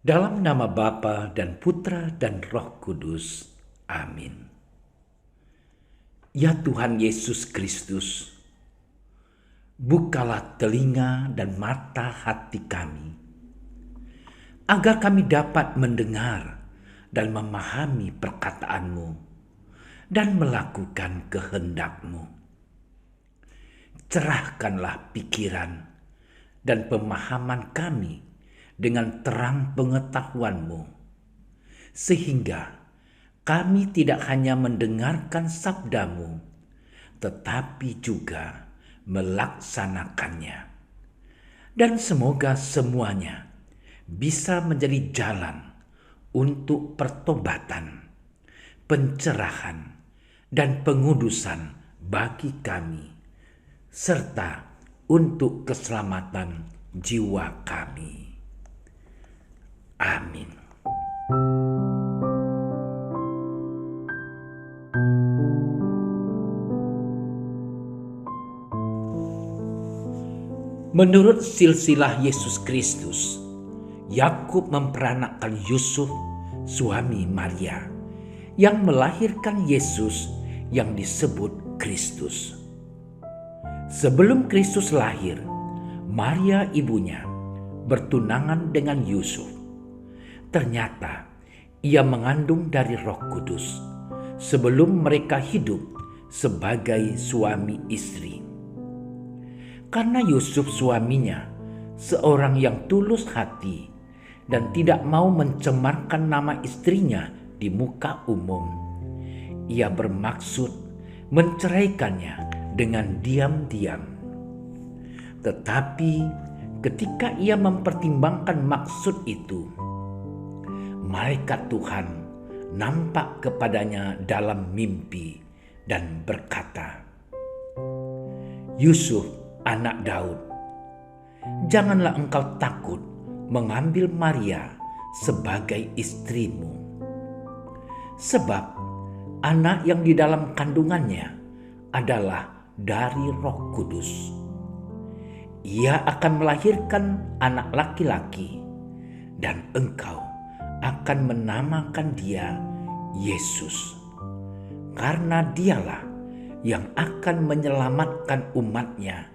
Dalam nama Bapa dan Putra dan Roh Kudus. Amin. Ya Tuhan Yesus Kristus, bukalah telinga dan mata hati kami, agar kami dapat mendengar dan memahami perkataan-Mu dan melakukan kehendak-Mu. Cerahkanlah pikiran dan pemahaman kami dengan terang pengetahuan-Mu, sehingga kami tidak hanya mendengarkan sabda-Mu, tetapi juga melaksanakannya. Dan semoga semuanya bisa menjadi jalan untuk pertobatan, pencerahan, dan pengudusan bagi kami, serta untuk keselamatan jiwa kami. Amin. Menurut silsilah Yesus Kristus, Yakub memperanakkan Yusuf, suami Maria, yang melahirkan Yesus yang disebut Kristus. Sebelum Kristus lahir, Maria ibunya bertunangan dengan Yusuf. Ternyata ia mengandung dari Roh Kudus sebelum mereka hidup sebagai suami istri. Karena Yusuf suaminya seorang yang tulus hati dan tidak mau mencemarkan nama istrinya di muka umum, ia bermaksud menceraikannya dengan diam-diam. Tetapi ketika ia mempertimbangkan maksud itu, malaikat Tuhan nampak kepadanya dalam mimpi dan berkata, "Yusuf, anak Daud, janganlah engkau takut mengambil Maria sebagai istrimu. Sebab anak yang di dalam kandungannya adalah dari Roh Kudus. Ia akan melahirkan anak laki-laki, dan engkau akan menamakan dia Yesus, karena dialah yang akan menyelamatkan umatnya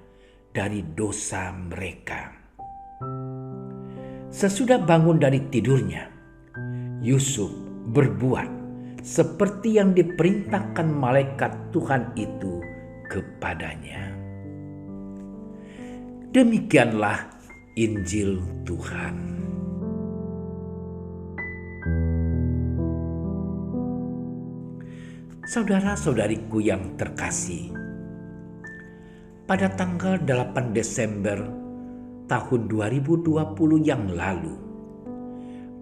dari dosa mereka." Sesudah bangun dari tidurnya, Yusuf berbuat seperti yang diperintahkan malaikat Tuhan itu kepadanya. Demikianlah Injil Tuhan. Saudara-saudariku yang terkasih, pada tanggal 8 Desember tahun 2020 yang lalu,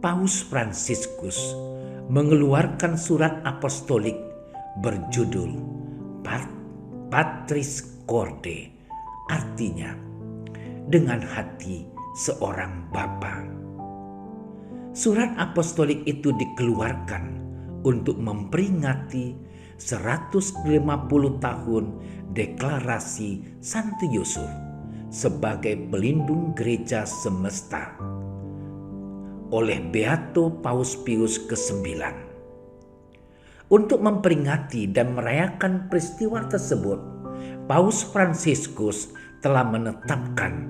Paus Fransiskus mengeluarkan surat apostolik berjudul Patris Corde, artinya dengan hati seorang bapa. Surat apostolik itu dikeluarkan untuk memperingati 150 tahun deklarasi Santo Yusuf sebagai pelindung gereja semesta oleh Beato Paus Pius ke-9. Untuk memperingati dan merayakan peristiwa tersebut, Paus Fransiskus telah menetapkan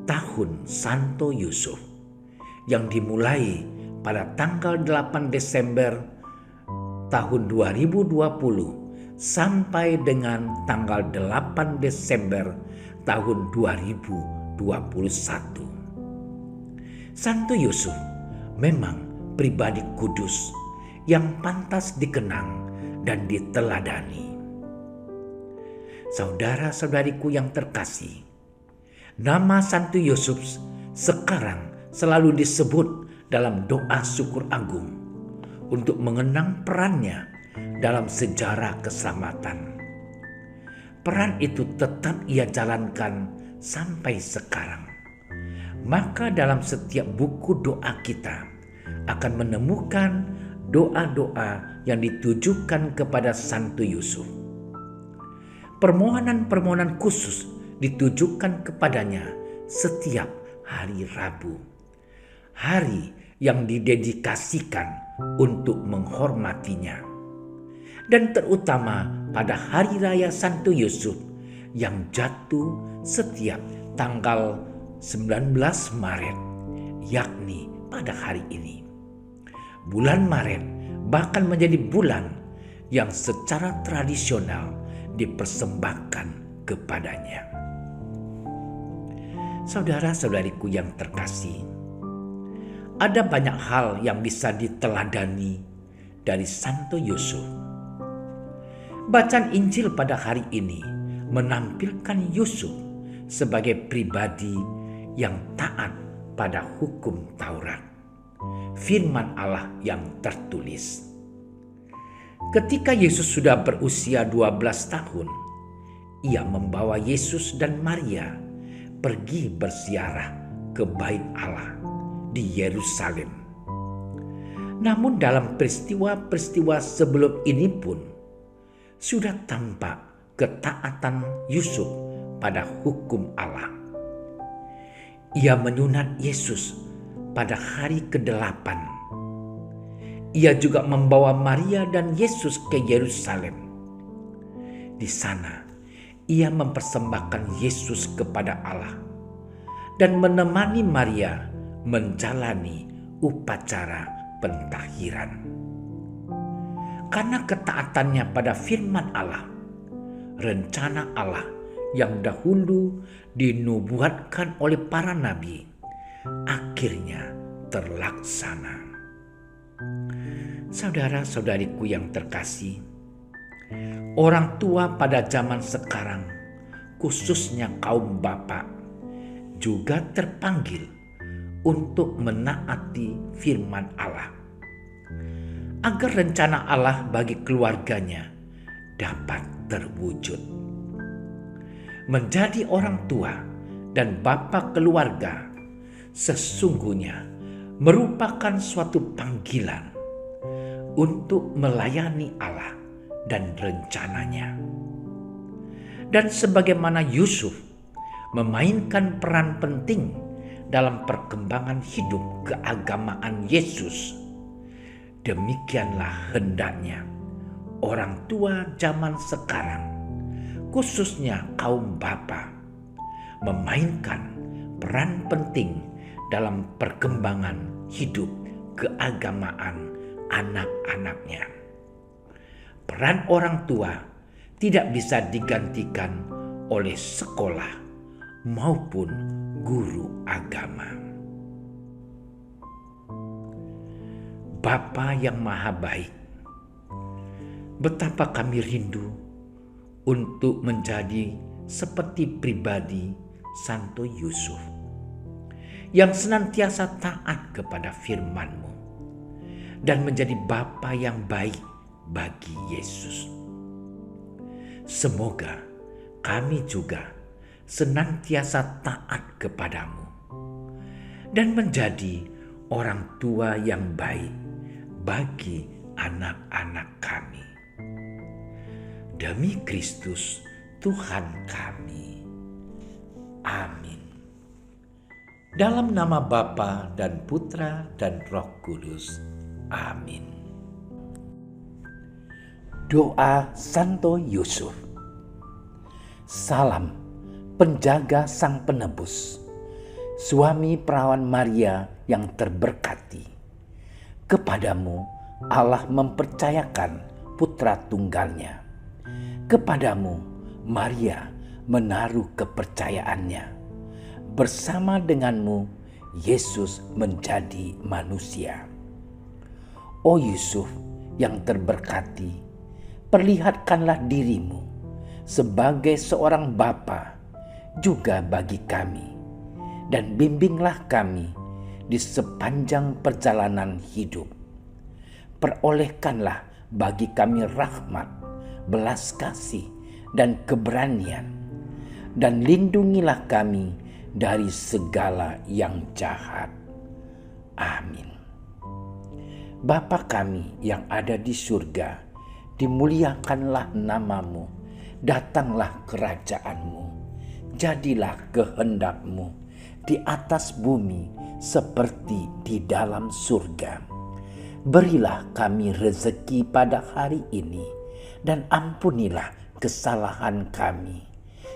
tahun Santo Yusuf yang dimulai pada tanggal 8 Desember tahun 2020 sampai dengan tanggal 8 Desember tahun 2021. Santo Yusuf memang pribadi kudus yang pantas dikenang dan diteladani. Saudara-saudariku yang terkasih, Nama Santo Yusuf sekarang selalu disebut dalam doa syukur agung untuk mengenang perannya dalam sejarah keselamatan. Peran itu tetap ia jalankan sampai sekarang. Maka dalam setiap buku doa kita akan menemukan doa-doa yang ditujukan kepada Santo Yusuf. Permohonan-permohonan khusus ditujukan kepadanya setiap hari Rabu, hari yang didedikasikan untuk menghormatinya, dan terutama pada hari raya Santo Yusuf yang jatuh setiap tanggal 19 Maret, yakni pada hari ini. Bulan Maret bahkan menjadi bulan yang secara tradisional dipersembahkan kepadanya. Saudara-saudariku yang terkasih, ada banyak hal yang bisa diteladani dari Santo Yusuf. Bacaan Injil pada hari ini menampilkan Yusuf sebagai pribadi yang taat pada hukum Taurat, firman Allah yang tertulis. Ketika Yesus sudah berusia 12 tahun, ia membawa Yesus dan Maria pergi berziarah ke Bait Allah di Yerusalem. Namun dalam peristiwa-peristiwa sebelum ini pun sudah tampak ketaatan Yusuf pada hukum Allah. Ia menyunat Yesus pada hari ke-8. Ia juga membawa Maria dan Yesus ke Yerusalem. Di sana ia mempersembahkan Yesus kepada Allah dan menemani Maria menjalani upacara pentahiran. Karena ketaatannya pada firman Allah, rencana Allah yang dahulu dinubuatkan oleh para nabi akhirnya terlaksana. Saudara-saudariku yang terkasih, orang tua pada zaman sekarang, khususnya kaum bapak, juga terpanggil untuk menaati firman Allah, agar rencana Allah bagi keluarganya dapat terwujud. Menjadi orang tua dan bapa keluarga sesungguhnya merupakan suatu panggilan untuk melayani Allah dan rencananya. Dan sebagaimana Yusuf memainkan peran penting dalam perkembangan hidup keagamaan Yesus, demikianlah hendaknya orang tua zaman sekarang, khususnya kaum bapa, memainkan peran penting dalam perkembangan hidup keagamaan anak-anaknya. Peran orang tua tidak bisa digantikan oleh sekolah maupun guru agama. Bapa yang Maha Baik, betapa kami rindu untuk menjadi seperti pribadi Santo Yusuf yang senantiasa taat kepada firman-Mu dan menjadi bapa yang baik bagi Yesus. Semoga kami juga senantiasa taat kepadamu dan menjadi orang tua yang baik bagi anak-anak kami. Demi Kristus Tuhan kami. Amin. Dalam nama Bapa dan Putra dan Roh Kudus. Amin. Doa Santo Yusuf. Salam penjaga Sang Penebus, suami perawan Maria yang terberkati. Kepadamu Allah mempercayakan putra tunggalnya. Kepadamu Maria menaruh kepercayaannya. Bersama denganmu Yesus menjadi manusia. O Yusuf yang terberkati, perlihatkanlah dirimu sebagai seorang bapa juga bagi kami, dan bimbinglah kami di sepanjang perjalanan hidup. Perolehkanlah bagi kami rahmat, belas kasih, dan keberanian, dan lindungilah kami dari segala yang jahat. Amin. Bapa kami yang ada di surga, dimuliakanlah namamu, datanglah kerajaanmu, jadilah kehendak-Mu di atas bumi seperti di dalam surga. Berilah kami rezeki pada hari ini, dan ampunilah kesalahan kami,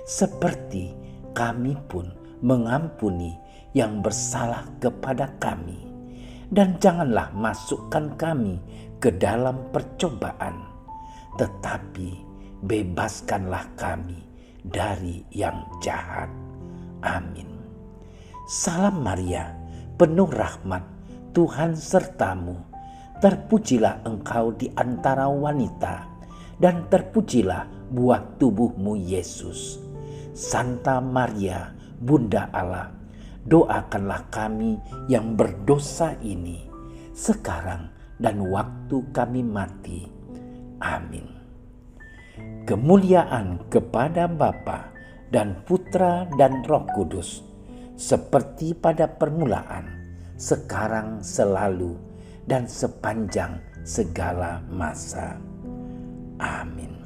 seperti kami pun mengampuni yang bersalah kepada kami. Dan janganlah masukkan kami ke dalam percobaan, tetapi bebaskanlah kami dari yang jahat. Amin. Salam Maria, penuh rahmat, Tuhan sertamu. Terpujilah engkau di antara wanita, dan terpujilah buah tubuhmu Yesus. Santa Maria, Bunda Allah, doakanlah kami yang berdosa ini, sekarang dan waktu kami mati. Amin. Kemuliaan kepada Bapa dan Putra dan Roh Kudus, seperti pada permulaan, sekarang, selalu, dan sepanjang segala masa. Amin.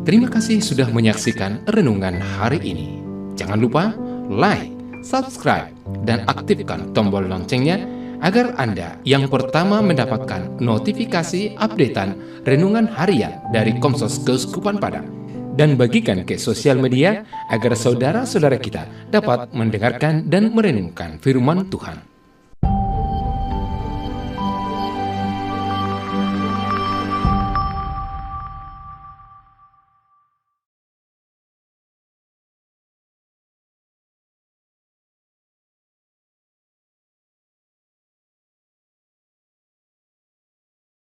Terima kasih sudah menyaksikan renungan hari ini. Jangan lupa like, subscribe, dan aktifkan tombol loncengnya agar Anda yang pertama mendapatkan notifikasi updatean renungan harian dari Komsos Keuskupan Padang. Dan bagikan ke sosial media agar saudara-saudara kita dapat mendengarkan dan merenungkan firman Tuhan.